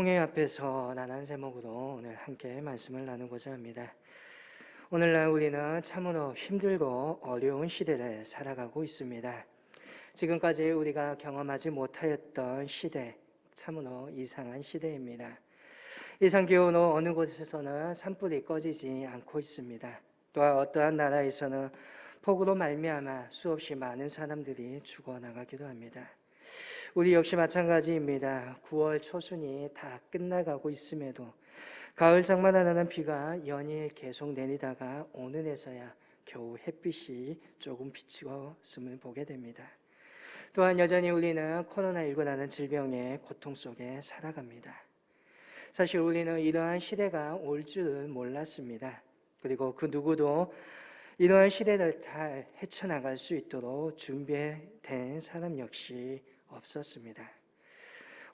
홍해 앞에서 라는 제목으로 오늘 함께 말씀을 나누고자 합니다. 오늘날 우리는 참으로 힘들고 어려운 시대를 살아가고 있습니다. 지금까지 우리가 경험하지 못하였던 시대, 참으로 이상한 시대입니다. 이상 기온으로 어느 곳에서는 산불이 꺼지지 않고 있습니다. 또한 어떠한 나라에서는 폭우로 말미암아 수없이 많은 사람들이 죽어나가기도 합니다. 우리 역시 마찬가지입니다. 9월 초순이 다 끝나가고 있음에도 가을 장마라는 비가 연일 계속 내리다가 오늘에서야 겨우 햇빛이 조금 비치었음을 보게 됩니다. 또한 여전히 우리는 코로나19라는 질병의 고통 속에 살아갑니다. 사실 우리는 이러한 시대가 올 줄을 몰랐습니다. 그리고 그 누구도 이러한 시대를 잘 헤쳐나갈 수 있도록 준비된 사람 역시 없었습니다.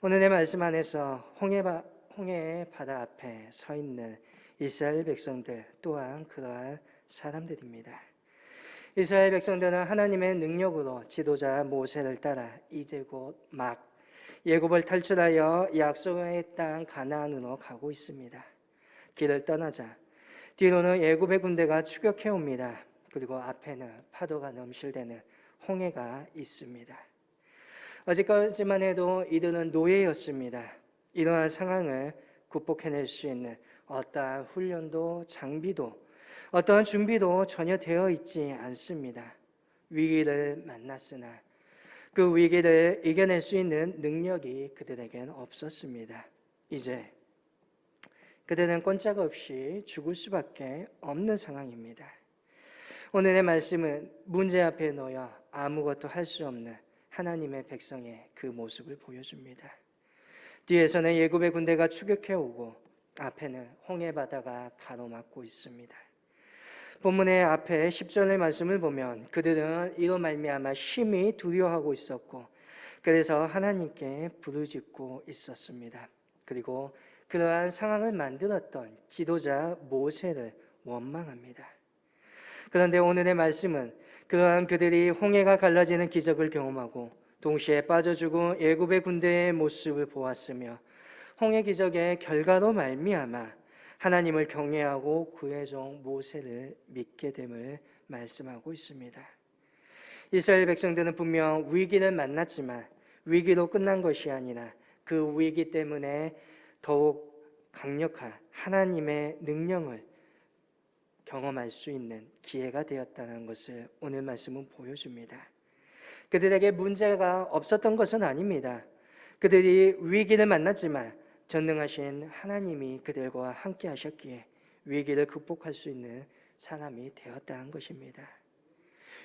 오늘의 말씀 안에서 홍해의 바다 앞에 서 있는 이스라엘 백성들 또한 그러한 사람들입니다. 이스라엘 백성들은 하나님의 능력으로 지도자 모세를 따라 이제 곧 막 애굽을 탈출하여 약속의 땅 가나안으로 가고 있습니다. 길을 떠나자 뒤로는 애굽의 군대가 추격해 옵니다. 그리고 앞에는 파도가 넘실대는 홍해가 있습니다. 어제까지만 해도 이들은 노예였습니다. 이러한 상황을 극복해낼 수 있는 어떠한 훈련도 장비도 어떠한 준비도 전혀 되어 있지 않습니다. 위기를 만났으나 그 위기를 이겨낼 수 있는 능력이 그들에겐 없었습니다. 이제 그들은 꼼짝없이 죽을 수밖에 없는 상황입니다. 오늘의 말씀은 문제 앞에 놓여 아무것도 할 수 없는 하나님의 백성의 그 모습을 보여줍니다. 뒤에서는 애굽의 군대가 추격해 오고 앞에는 홍해 바다가 가로막고 있습니다. 본문의 앞에 10절의 말씀을 보면 그들은 이로 말미암아 심히 두려워하고 있었고 그래서 하나님께 부르짖고 있었습니다. 그리고 그러한 상황을 만들었던 지도자 모세를 원망합니다. 그런데 오늘의 말씀은 그러한 그들이 홍해가 갈라지는 기적을 경험하고 동시에 빠져 죽은 애굽의 군대의 모습을 보았으며 홍해 기적의 결과로 말미암아 하나님을 경외하고 그의 종 모세를 믿게 됨을 말씀하고 있습니다. 이스라엘 백성들은 분명 위기를 만났지만 위기로 끝난 것이 아니라 그 위기 때문에 더욱 강력한 하나님의 능력을 경험할 수 있는 기회가 되었다는 것을 오늘 말씀은 보여줍니다. 그들에게 문제가 없었던 것은 아닙니다. 그들이 위기를 만났지만 전능하신 하나님이 그들과 함께 하셨기에 위기를 극복할 수 있는 사람이 되었다는 것입니다.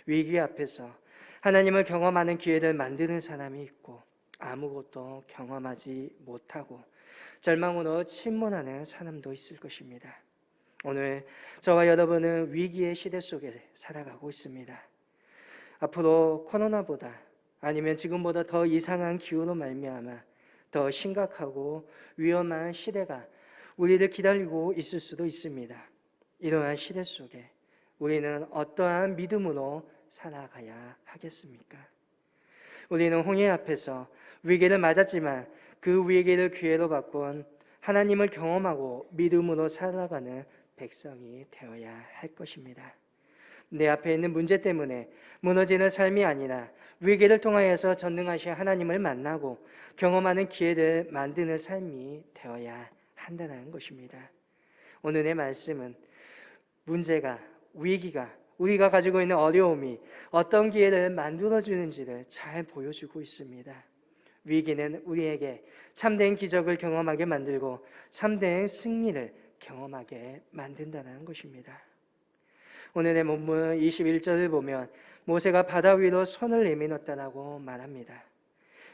위기 앞에서 하나님을 경험하는 기회를 만드는 사람이 있고 아무것도 경험하지 못하고 절망으로 침몰하는 사람도 있을 것입니다. 오늘 저와 여러분은 위기의 시대 속에 살아가고 있습니다. 앞으로 코로나보다 아니면 지금보다 더 이상한 기후로 말미암아 더 심각하고 위험한 시대가 우리를 기다리고 있을 수도 있습니다. 이러한 시대 속에 우리는 어떠한 믿음으로 살아가야 하겠습니까? 우리는 홍해 앞에서 위기를 맞았지만 그 위기를 기회로 바꾼 하나님을 경험하고 믿음으로 살아가는 백성이 되어야 할 것입니다. 내 앞에 있는 문제 때문에 무너지는 삶이 아니라 위기를 통하여서 전능하신 하나님을 만나고 경험하는 기회를 만드는 삶이 되어야 한다는 것입니다. 오늘의 말씀은 문제가, 위기가, 우리가 가지고 있는 어려움이 어떤 기회를 만들어주는지를 잘 보여주고 있습니다. 위기는 우리에게 참된 기적을 경험하게 만들고 참된 승리를 경험하게 만든다는 것입니다. 오늘의 본문 21절을 보면 모세가 바다 위로 손을 내밀었다라고 말합니다.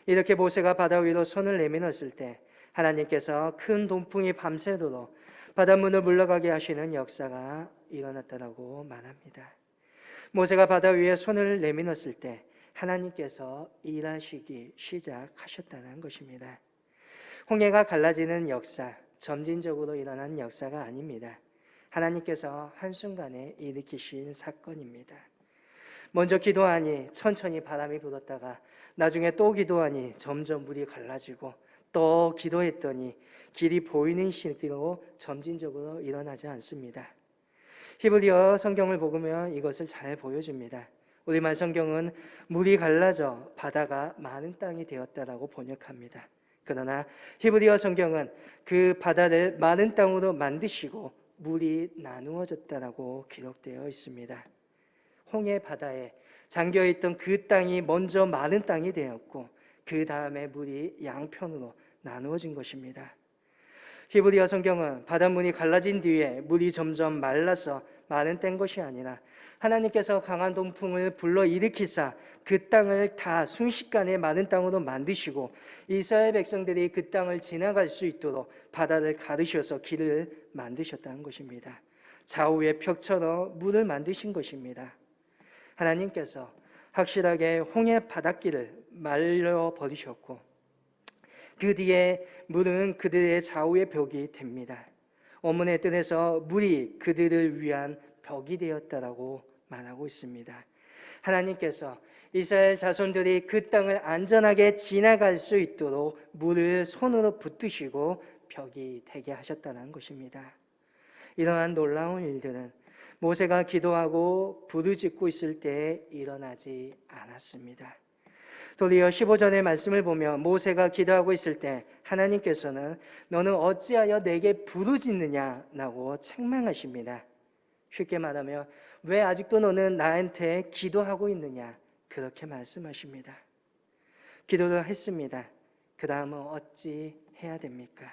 이렇게 모세가 바다 위로 손을 내밀었을 때 하나님께서 큰 동풍이 밤새도록 바닷물을 물러가게 하시는 역사가 일어났다라고 말합니다. 모세가 바다 위에 손을 내밀었을 때 하나님께서 일하시기 시작하셨다는 것입니다. 홍해가 갈라지는 역사, 점진적으로 일어난 역사가 아닙니다. 하나님께서 한순간에 일으키신 사건입니다. 먼저 기도하니 천천히 바람이 불었다가 나중에 또 기도하니 점점 물이 갈라지고 또 기도했더니 길이 보이는 시기로 점진적으로 일어나지 않습니다. 히브리어 성경을 보면 이것을 잘 보여줍니다. 우리말 성경은 물이 갈라져 바다가 많은 땅이 되었다라고 번역합니다. 그러나 히브리어 성경은 그 바다를 많은 땅으로 만드시고 물이 나누어졌다라고 기록되어 있습니다. 홍해 바다에 잠겨있던 그 땅이 먼저 많은 땅이 되었고 그 다음에 물이 양편으로 나누어진 것입니다. 히브리어 성경은 바닷물이 갈라진 뒤에 물이 점점 말라서 많은 뗀 것이 아니라 하나님께서 강한 동풍을 불러일으키사 그 땅을 다 순식간에 많은 땅으로 만드시고 이스라엘 백성들이 그 땅을 지나갈 수 있도록 바다를 가르셔서 길을 만드셨다는 것입니다. 좌우의 벽처럼 물을 만드신 것입니다. 하나님께서 확실하게 홍해 바닷길을 말려버리셨고 그 뒤에 물은 그들의 좌우의 벽이 됩니다. 원문의 뜻에서 물이 그들을 위한 벽이 되었다라고 말하고 있습니다. 하나님께서 이스라엘 자손들이 그 땅을 안전하게 지나갈 수 있도록 물을 손으로 붙드시고 벽이 되게 하셨다는 것입니다. 이러한 놀라운 일들은 모세가 기도하고 부르짖고 있을 때 일어나지 않았습니다. 도리어 15절의 말씀을 보면 모세가 기도하고 있을 때 하나님께서는 너는 어찌하여 내게 부르짖느냐라고 책망하십니다. 쉽게 말하면 왜 아직도 너는 나한테 기도하고 있느냐 그렇게 말씀하십니다. 기도를 했습니다. 그 다음은 어찌 해야 됩니까?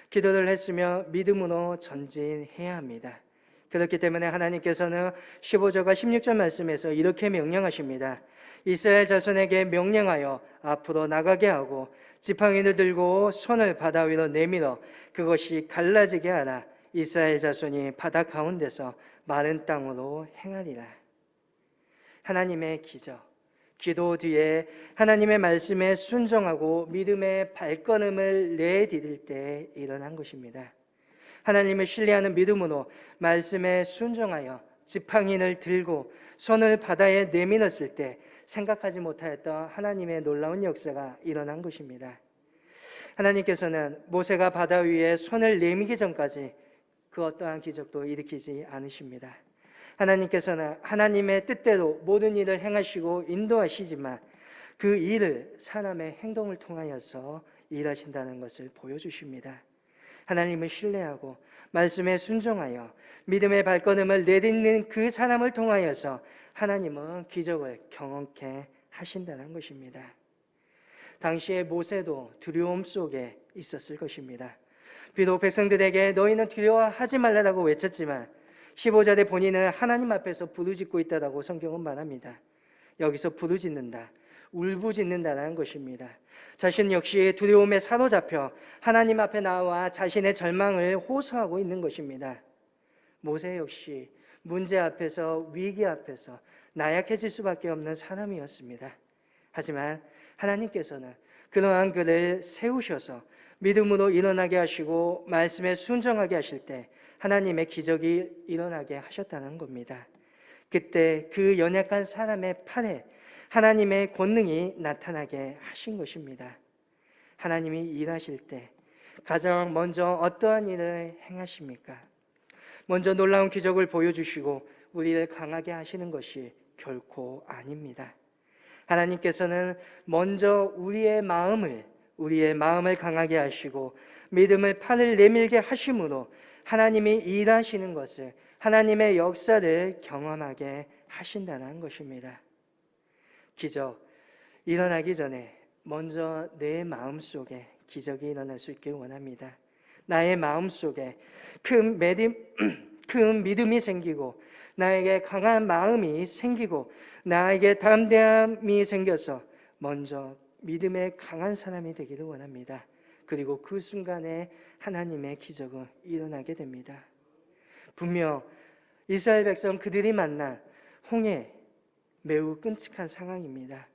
기도를 했으며 믿음으로 전진해야 합니다. 그렇기 때문에 하나님께서는 15절과 16절 말씀에서 이렇게 명령하십니다. 이스라엘 자손에게 명령하여 앞으로 나가게 하고 지팡이를 들고 손을 바다 위로 내밀어 그것이 갈라지게 하라. 이스라엘 자손이 바다 가운데서 마른 땅으로 행하리라. 하나님의 기적, 기도 뒤에 하나님의 말씀에 순종하고 믿음의 발걸음을 내디딜 때 일어난 것입니다. 하나님을 신뢰하는 믿음으로 말씀에 순종하여 지팡이를 들고 손을 바다에 내밀었을 때 생각하지 못하였던 하나님의 놀라운 역사가 일어난 것입니다. 하나님께서는 모세가 바다 위에 손을 내미기 전까지 그 어떠한 기적도 일으키지 않으십니다. 하나님께서는 하나님의 뜻대로 모든 일을 행하시고 인도하시지만 그 일을 사람의 행동을 통하여서 일하신다는 것을 보여주십니다. 하나님을 신뢰하고 말씀에 순종하여 믿음의 발걸음을 내딛는 그 사람을 통하여서 하나님은 기적을 경험케 하신다는 것입니다. 당시에 모세도 두려움 속에 있었을 것입니다. 비록 백성들에게 너희는 두려워하지 말라고 외쳤지만 15절에 본인은 하나님 앞에서 부르짖고 있다고 성경은 말합니다. 여기서 부르짖는다, 울부짖는다는 것입니다. 자신 역시 두려움에 사로잡혀 하나님 앞에 나와 자신의 절망을 호소하고 있는 것입니다. 모세 역시 문제 앞에서, 위기 앞에서 나약해질 수밖에 없는 사람이었습니다. 하지만 하나님께서는 그러한 그를 세우셔서 믿음으로 일어나게 하시고 말씀에 순종하게 하실 때 하나님의 기적이 일어나게 하셨다는 겁니다. 그때 그 연약한 사람의 팔에 하나님의 권능이 나타나게 하신 것입니다. 하나님이 일하실 때 가장 먼저 어떠한 일을 행하십니까? 먼저 놀라운 기적을 보여주시고 우리를 강하게 하시는 것이 결코 아닙니다. 하나님께서는 먼저 우리의 마음을 강하게 하시고 믿음의 팔을 내밀게 하심으로 하나님이 일하시는 것을, 하나님의 역사를 경험하게 하신다는 것입니다. 기적 일어나기 전에 먼저 내 마음속에 기적이 일어날 수 있길 원합니다. 나의 마음속에 큰 믿음이 생기고 나에게 강한 마음이 생기고 나에게 담대함이 생겨서 먼저 믿음의 강한 사람이 되기를 원합니다. 그리고 그 순간에 하나님의 기적은 일어나게 됩니다. 분명 이스라엘 백성 그들이 만난 홍해 매우 끔찍한 상황입니다.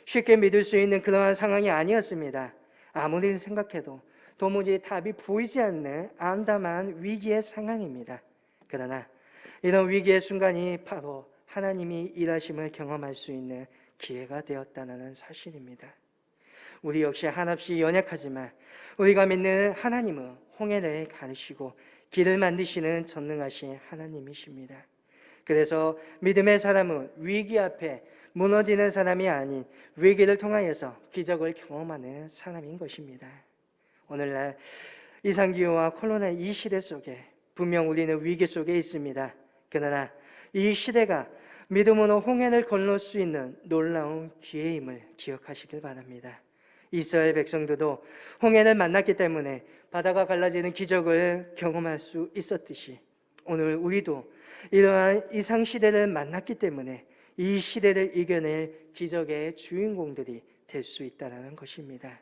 쉽게 믿을 수 있는 그러한 상황이 아니었습니다. 아무리 생각해도 도무지 답이 보이지 않는 암담한 위기의 상황입니다. 그러나 이런 위기의 순간이 바로 하나님이 일하심을 경험할 수 있는 기회가 되었다는 사실입니다. 우리 역시 한없이 연약하지만 우리가 믿는 하나님은 홍해를 가르시고 길을 만드시는 전능하신 하나님이십니다. 그래서 믿음의 사람은 위기 앞에 무너지는 사람이 아닌 위기를 통하여서 기적을 경험하는 사람인 것입니다. 오늘날 이상기후와 코로나 이 시대 속에 분명 우리는 위기 속에 있습니다. 그러나 이 시대가 믿음으로 홍해를 건널 수 있는 놀라운 기회임을 기억하시길 바랍니다. 이스라엘 백성들도 홍해를 만났기 때문에 바다가 갈라지는 기적을 경험할 수 있었듯이 오늘 우리도 이러한 이상시대를 만났기 때문에 이 시대를 이겨낼 기적의 주인공들이 될 수 있다는 것입니다.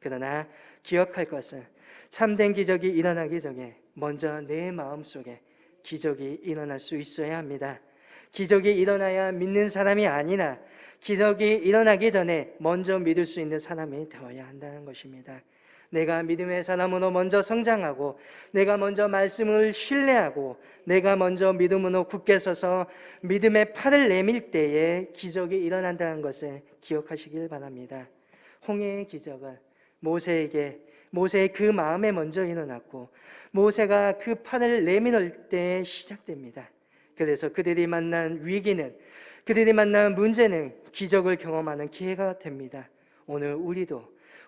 그러나 기억할 것은 참된 기적이 일어나기 전에 먼저 내 마음속에 기적이 일어날 수 있어야 합니다. 기적이 일어나야 믿는 사람이 아니라 기적이 일어나기 전에 먼저 믿을 수 있는 사람이 되어야 한다는 것입니다. 내가 믿음의 사람으로 먼저 성장하고 내가 먼저 말씀을 신뢰하고 내가 먼저 믿음으로 굳게 서서 믿음의 팔을 내밀 때에 기적이 일어난다는 것을 기억하시길 바랍니다. 홍해의 기적은 모세의 그 마음에 먼저 일어났고 모세가 그 팔을 내밀을 때 시작됩니다. 그래서 그들이 만난 위기는 그들이 만난 문제는 기적을 경험하는 기회가 됩니다. 오늘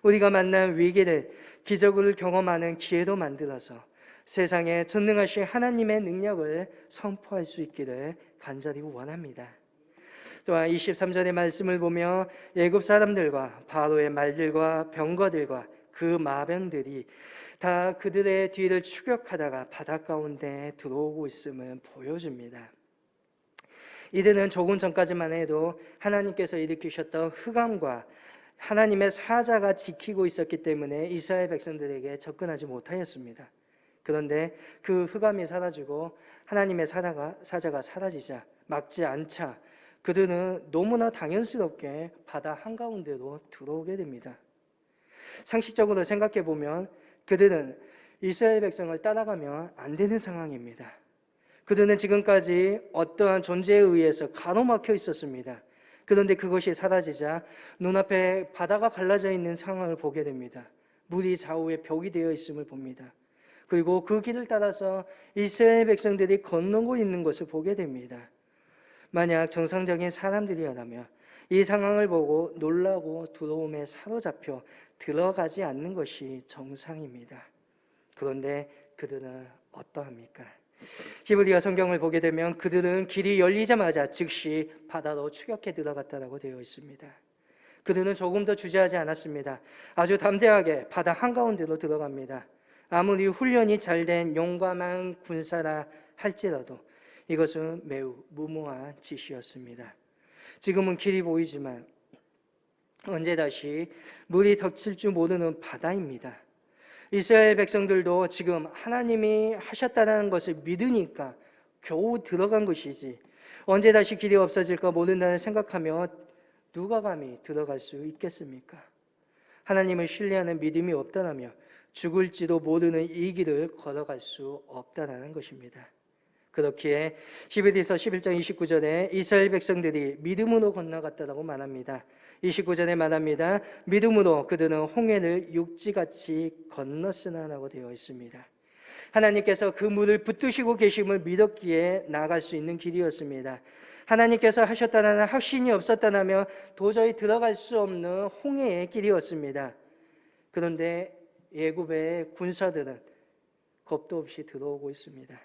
우리가 만난 위기를 기적을 경험하는 기회로 만들어서 세상에 전능하신 하나님의 능력을 선포할 수 있기를 간절히 원합니다. 또한 23절의 말씀을 보며 애굽 사람들과 바로의 말들과 병거들과 그 마병들이 다 그들의 뒤를 추격하다가 바다 가운데 들어오고 있음을 보여줍니다. 이들은 조금 전까지만 해도 하나님께서 일으키셨던 흑암과 하나님의 사자가 지키고 있었기 때문에 이스라엘 백성들에게 접근하지 못하였습니다. 그런데 그 흑암이 사라지고 하나님의 사자가 사라지자 막지 않자 그들은 너무나 당연스럽게 바다 한가운데로 들어오게 됩니다. 상식적으로 생각해 보면 그들은 이스라엘 백성을 따라가면 안 되는 상황입니다. 그들은 지금까지 어떠한 존재에 의해서 가로막혀 있었습니다. 그런데 그것이 사라지자 눈앞에 바다가 갈라져 있는 상황을 보게 됩니다. 물이 좌우에 벽이 되어 있음을 봅니다. 그리고 그 길을 따라서 이스라엘 백성들이 건너고 있는 것을 보게 됩니다. 만약 정상적인 사람들이라면 이 상황을 보고 놀라고 두려움에 사로잡혀 들어가지 않는 것이 정상입니다. 그런데 그들은 어떠합니까? 히브리어 성경을 보게 되면 그들은 길이 열리자마자 즉시 바다로 추격해 들어갔다고 되어 있습니다. 그들은 조금 더 주저하지 않았습니다. 아주 담대하게 바다 한가운데로 들어갑니다. 아무리 훈련이 잘된 용감한 군사라 할지라도 이것은 매우 무모한 짓이었습니다. 지금은 길이 보이지만 언제 다시 물이 덮칠 줄 모르는 바다입니다. 이스라엘 백성들도 지금 하나님이 하셨다는 것을 믿으니까 겨우 들어간 것이지 언제 다시 길이 없어질까 모른다는 생각하며 누가 감히 들어갈 수 있겠습니까? 하나님을 신뢰하는 믿음이 없다라면 죽을지도 모르는 이 길을 걸어갈 수 없다는 것입니다. 그렇기에 히브리서 11장 29절에 이스라엘 백성들이 믿음으로 건너갔다고 말합니다. 29절에 말합니다. 믿음으로 그들은 홍해를 육지같이 건넜으나라고 되어 있습니다. 하나님께서 그 물을 붙드시고 계심을 믿었기에 나아갈 수 있는 길이었습니다. 하나님께서 하셨다는 확신이 없었다면 도저히 들어갈 수 없는 홍해의 길이었습니다. 그런데 애굽의 군사들은 겁도 없이 들어오고 있습니다.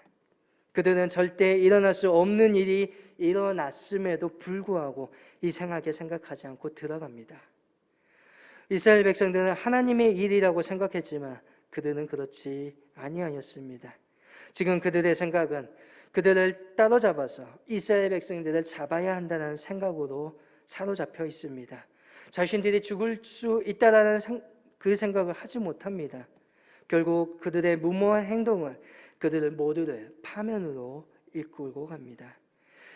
그들은 절대 일어날 수 없는 일이 일어났음에도 불구하고 이상하게 생각하지 않고 들어갑니다. 이스라엘 백성들은 하나님의 일이라고 생각했지만 그들은 그렇지 아니하였습니다. 지금 그들의 생각은 그들을 따로잡아서 이스라엘 백성들을 잡아야 한다는 생각으로 사로잡혀 있습니다. 자신들이 죽을 수 있다라는 그 생각을 하지 못합니다. 결국 그들의 무모한 행동은 그들을 모두를 파면으로 이끌고 갑니다.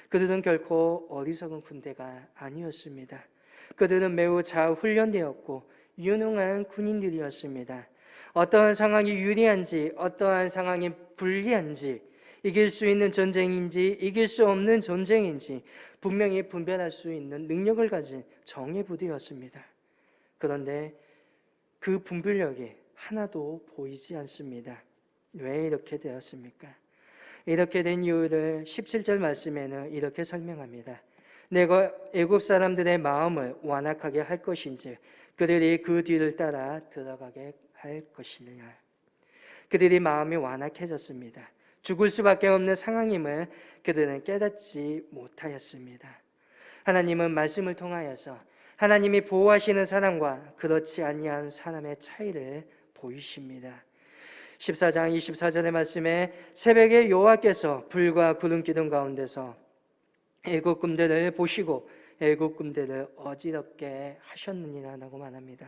그들은 결코 어리석은 군대가 아니었습니다. 그들은 매우 잘 훈련되었고 유능한 군인들이었습니다. 어떠한 상황이 유리한지 어떠한 상황이 불리한지 이길 수 있는 전쟁인지 이길 수 없는 전쟁인지 분명히 분별할 수 있는 능력을 가진 정예 부대였습니다. 그런데 그 분별력이 하나도 보이지 않습니다. 왜 이렇게 되었습니까? 이렇게 된 이유를 17절 말씀에는 이렇게 설명합니다. 내가 애굽 사람들의 마음을 완악하게 할 것인지 그들이 그 뒤를 따라 들어가게 할 것이냐. 그들이 마음이 완악해졌습니다. 죽을 수밖에 없는 상황임을 그들은 깨닫지 못하였습니다. 하나님은 말씀을 통하여서 하나님이 보호하시는 사람과 그렇지 아니한 사람의 차이를 보이십니다. 14장 24절의 말씀에 새벽에 여호와께서 불과 구름 기둥 가운데서 애굽 군대를 보시고 애굽 군대를 어지럽게 하셨느니라라고 말합니다.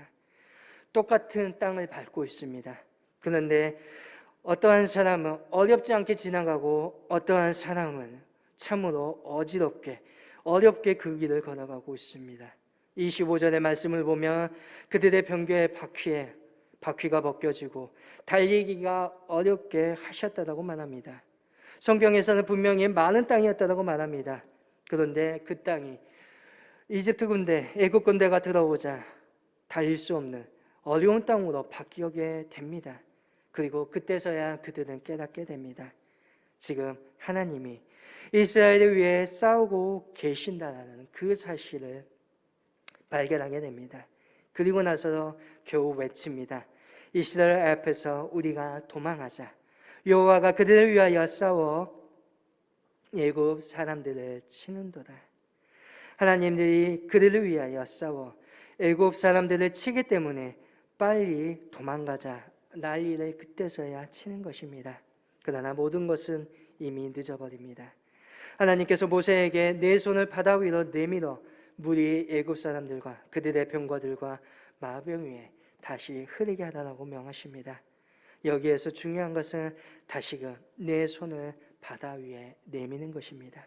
똑같은 땅을 밟고 있습니다. 그런데 어떠한 사람은 어렵지 않게 지나가고 어떠한 사람은 참으로 어렵게 그 길을 걸어가고 있습니다. 25절의 말씀을 보면 그들의 병거의 바퀴가 벗겨지고 달리기가 어렵게 하셨다라고 말합니다. 성경에서는 분명히 많은 땅이었다라고 말합니다. 그런데 그 땅이 이집트 군대, 애굽 군대가 들어오자 달릴 수 없는 어려운 땅으로 바뀌게 됩니다. 그리고 그때서야 그들은 깨닫게 됩니다. 지금 하나님이 이스라엘을 위해 싸우고 계신다는 그 사실을 발견하게 됩니다. 그리고 나서 겨우 외칩니다. 이스라엘 앞에서 우리가 도망하자. 여호와가 그들을 위하여 싸워 애굽 사람들을 치는도다. 하나님들이 그들을 위하여 싸워 애굽 사람들을 치기 때문에 빨리 도망가자. 난리를 그때서야 치는 것입니다. 그러나 모든 것은 이미 늦어버립니다. 하나님께서 모세에게 내 손을 바다 위로 내밀어 물이 애굽 사람들과 그들의 병거들과 마병 위에 다시 흐르게 하라고 명하십니다. 여기에서 중요한 것은 다시금 내 손을 바다 위에 내미는 것입니다.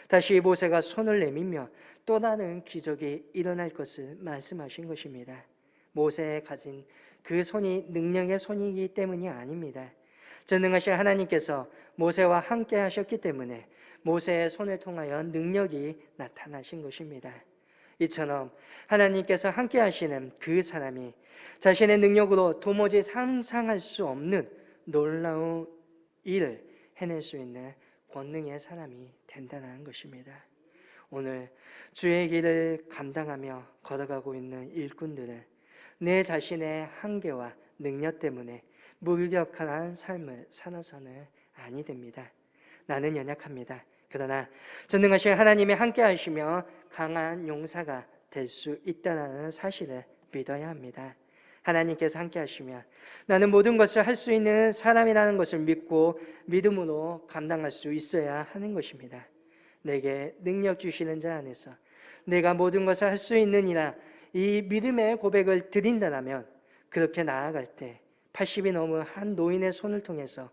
다시 모세가 손을 내밀며 또 다른 기적이 일어날 것을 말씀하신 것입니다. 모세에 가진 그 손이 능력의 손이기 때문이 아닙니다. 전능하신 하나님께서 모세와 함께 하셨기 때문에 모세의 손을 통하여 능력이 나타나신 것입니다. 이처럼 하나님께서 함께 하시는 그 사람이 자신의 능력으로 도무지 상상할 수 없는 놀라운 일을 해낼 수 있는 권능의 사람이 된다는 것입니다. 오늘 주의 길을 감당하며 걸어가고 있는 일꾼들은 내 자신의 한계와 능력 때문에 무기력한 삶을 살아서는 아니 됩니다. 나는 연약합니다. 그러나 전능하신 하나님이 함께 하시며 강한 용사가 될 수 있다는 사실을 믿어야 합니다. 하나님께서 함께 하시면 나는 모든 것을 할 수 있는 사람이라는 것을 믿고 믿음으로 감당할 수 있어야 하는 것입니다. 내게 능력 주시는 자 안에서 내가 모든 것을 할 수 있느니라 이 믿음의 고백을 드린다면 그렇게 나아갈 때 80이 넘은 한 노인의 손을 통해서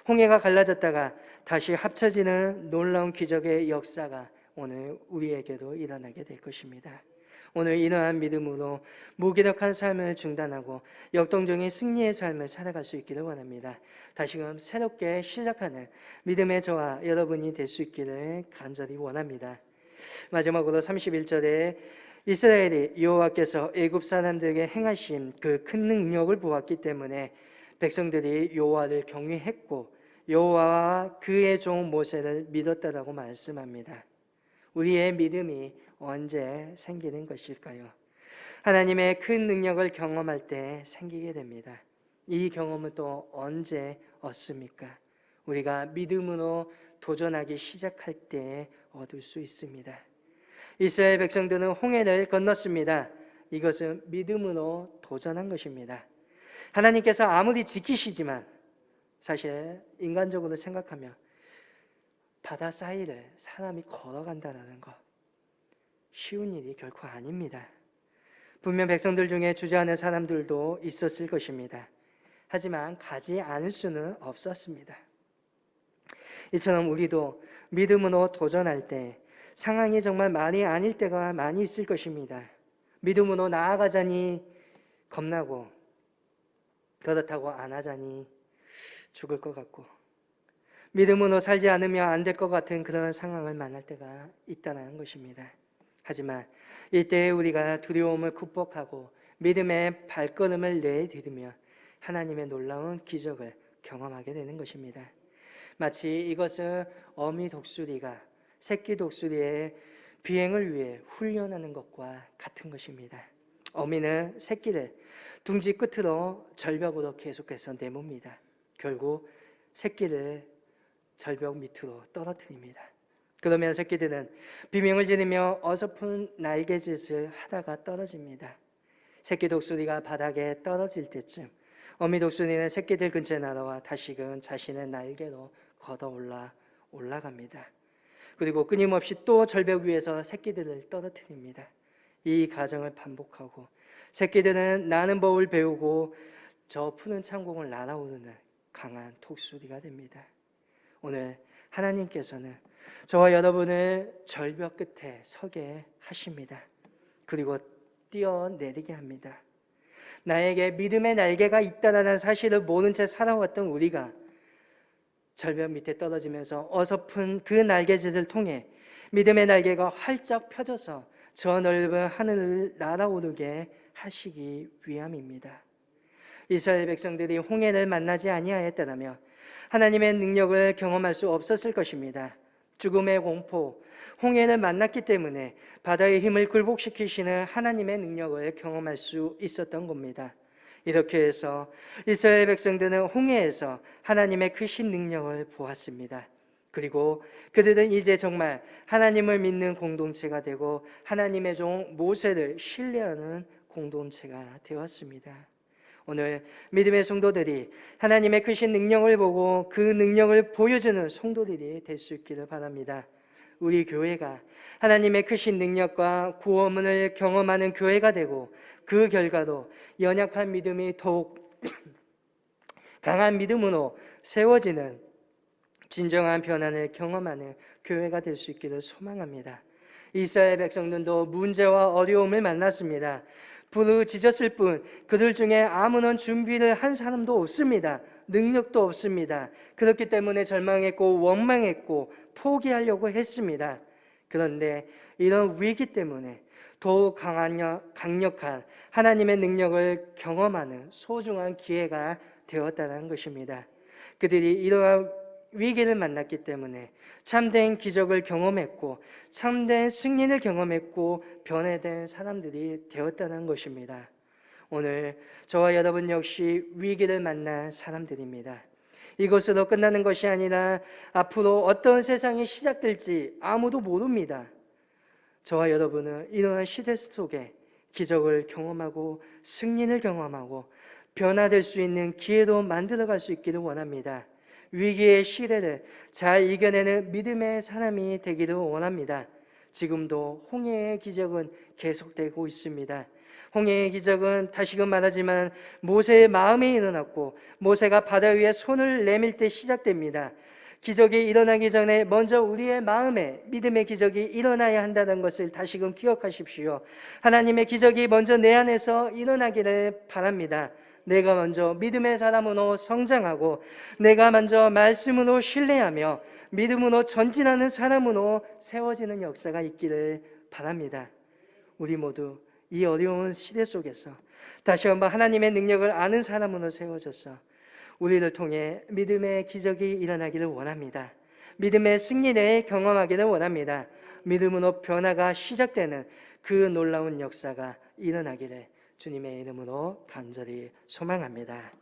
홍해가 갈라졌다가 다시 합쳐지는 놀라운 기적의 역사가 오늘 우리에게도 일어나게 될 것입니다. 오늘 이러한 믿음으로 무기력한 삶을 중단하고 역동적인 승리의 삶을 살아갈 수 있기를 원합니다. 다시금 새롭게 시작하는 믿음의 저와 여러분이 될 수 있기를 간절히 원합니다. 마지막으로 31절에 이스라엘이 여호와께서 애굽 사람들에게 행하신 그 큰 능력을 보았기 때문에 백성들이 여호와를 경외했고 여호와와 그의 종 모세를 믿었다라고 말씀합니다. 우리의 믿음이 언제 생기는 것일까요? 하나님의 큰 능력을 경험할 때 생기게 됩니다. 이 경험은 또 언제 얻습니까? 우리가 믿음으로 도전하기 시작할 때 얻을 수 있습니다. 이스라엘 백성들은 홍해를 건넜습니다. 이것은 믿음으로 도전한 것입니다. 하나님께서 아무리 지키시지만 사실 인간적으로 생각하면 바다 사이를 사람이 걸어간다는 것 쉬운 일이 결코 아닙니다. 분명 백성들 중에 주저하는 사람들도 있었을 것입니다. 하지만 가지 않을 수는 없었습니다. 이처럼 우리도 믿음으로 도전할 때 상황이 정말 많이 아닐 때가 많이 있을 것입니다. 믿음으로 나아가자니 겁나고 그렇다고 안 하자니 죽을 것 같고 믿음으로 살지 않으면 안 될 것 같은 그런 상황을 만날 때가 있다는 것입니다. 하지만 이때 우리가 두려움을 극복하고 믿음의 발걸음을 내디디며 하나님의 놀라운 기적을 경험하게 되는 것입니다. 마치 이것은 어미 독수리가 새끼 독수리의 비행을 위해 훈련하는 것과 같은 것입니다. 어미는 새끼를 둥지 끝으로 절벽으로 계속해서 내몬니다. 결국 새끼를 절벽 밑으로 떨어뜨립니다. 그러면 새끼들은 비명을 지르며 어설픈 날개짓을 하다가 떨어집니다. 새끼 독수리가 바닥에 떨어질 때쯤 어미 독수리는 새끼들 근처에 날아와 다시금 자신의 날개로 걷어 올라갑니다. 그리고 끊임없이 또 절벽 위에서 새끼들을 떨어뜨립니다. 이 과정을 반복하고 새끼들은 나는 법을 배우고 저 푸른 창공을 날아오르는 강한 독수리가 됩니다. 오늘 하나님께서는 저와 여러분을 절벽 끝에 서게 하십니다. 그리고 뛰어내리게 합니다. 나에게 믿음의 날개가 있다라는 사실을 모른 채 살아왔던 우리가 절벽 밑에 떨어지면서 어설픈 그 날개짓을 통해 믿음의 날개가 활짝 펴져서 저 넓은 하늘을 날아오르게 하시기 위함입니다. 이스라엘 백성들이 홍해를 만나지 아니하였다면 하나님의 능력을 경험할 수 없었을 것입니다. 죽음의 공포, 홍해를 만났기 때문에 바다의 힘을 굴복시키시는 하나님의 능력을 경험할 수 있었던 겁니다. 이렇게 해서 이스라엘 백성들은 홍해에서 하나님의 크신 능력을 보았습니다. 그리고 그들은 이제 정말 하나님을 믿는 공동체가 되고 하나님의 종 모세를 신뢰하는 공동체가 되었습니다. 오늘 믿음의 성도들이 하나님의 크신 능력을 보고 그 능력을 보여주는 성도들이 될 수 있기를 바랍니다. 우리 교회가 하나님의 크신 능력과 구원을 경험하는 교회가 되고 그 결과로 연약한 믿음이 더욱 강한 믿음으로 세워지는 진정한 변화를 경험하는 교회가 될 수 있기를 소망합니다. 이스라엘 백성들도 문제와 어려움을 만났습니다. 부르짖었을 뿐 그들 중에 아무런 준비를 한 사람도 없습니다. 능력도 없습니다. 그렇기 때문에 절망했고 원망했고 포기하려고 했습니다. 그런데 이런 위기 때문에 더욱 강력한 하나님의 능력을 경험하는 소중한 기회가 되었다는 것입니다. 그들이 이러한 위기를 만났기 때문에 참된 기적을 경험했고 참된 승리를 경험했고 변화된 사람들이 되었다는 것입니다. 오늘 저와 여러분 역시 위기를 만난 사람들입니다. 이것으로 끝나는 것이 아니라 앞으로 어떤 세상이 시작될지 아무도 모릅니다. 저와 여러분은 이러한 시대 속에 기적을 경험하고 승리를 경험하고 변화될 수 있는 기회로 만들어갈 수 있기를 원합니다. 위기의 시대를 잘 이겨내는 믿음의 사람이 되기를 원합니다. 지금도 홍해의 기적은 계속되고 있습니다. 홍해의 기적은 다시금 말하지만 모세의 마음에 일어났고 모세가 바다 위에 손을 내밀 때 시작됩니다. 기적이 일어나기 전에 먼저 우리의 마음에 믿음의 기적이 일어나야 한다는 것을 다시금 기억하십시오. 하나님의 기적이 먼저 내 안에서 일어나기를 바랍니다. 내가 먼저 믿음의 사람으로 성장하고 내가 먼저 말씀으로 신뢰하며 믿음으로 전진하는 사람으로 세워지는 역사가 있기를 바랍니다. 우리 모두 이 어려운 시대 속에서 다시 한번 하나님의 능력을 아는 사람으로 세워져서 우리를 통해 믿음의 기적이 일어나기를 원합니다. 믿음의 승리를 경험하기를 원합니다. 믿음으로 변화가 시작되는 그 놀라운 역사가 일어나기를 주님의 이름으로 간절히 소망합니다.